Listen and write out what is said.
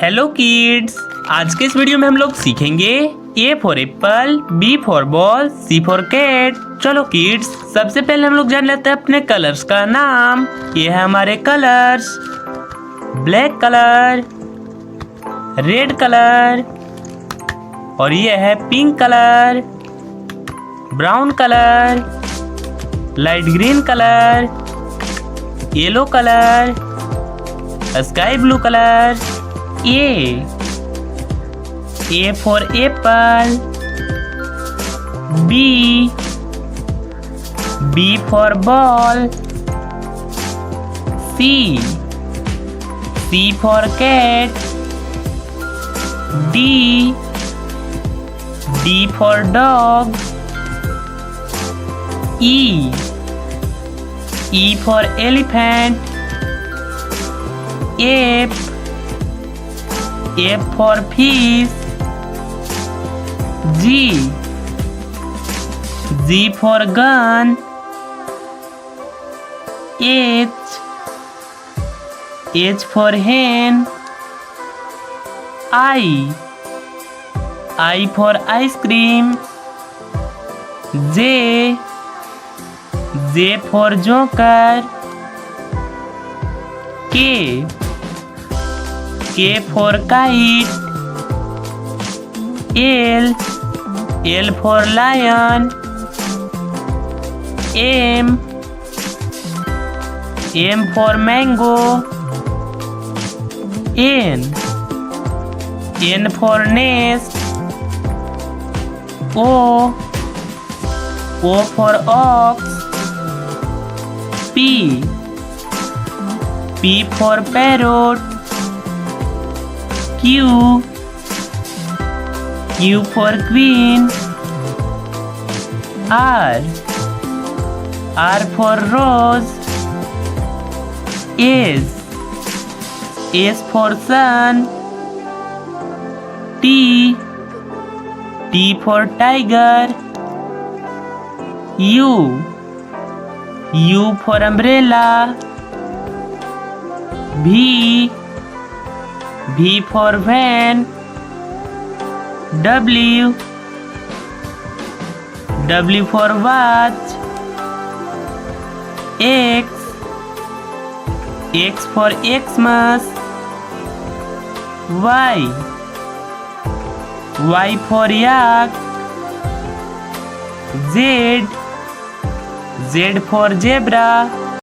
Hello kids, आज के इस वीडियो में हम लोग सीखेंगे A for apple, B for ball, C for cat. चलो किड्स, सबसे पहले हम लोग जान लेते हैं अपने कलर्स का नाम। ये है हमारे colours, black colour, red colour, और ये है pink colour, brown colour, light green colour, yellow colour, sky blue colour. A for apple, B for ball, C for cat, D for dog, E for elephant, F for fish, G for gun, H for hen, I for ice cream, J for joker, K for kite, L for lion, M for mango, N for nest, O for ox, P for parrot, Q for queen, R for rose, S for sun, T for tiger, U for umbrella, V for van, W for watch, X for Xmas, Y for yak, Z for zebra,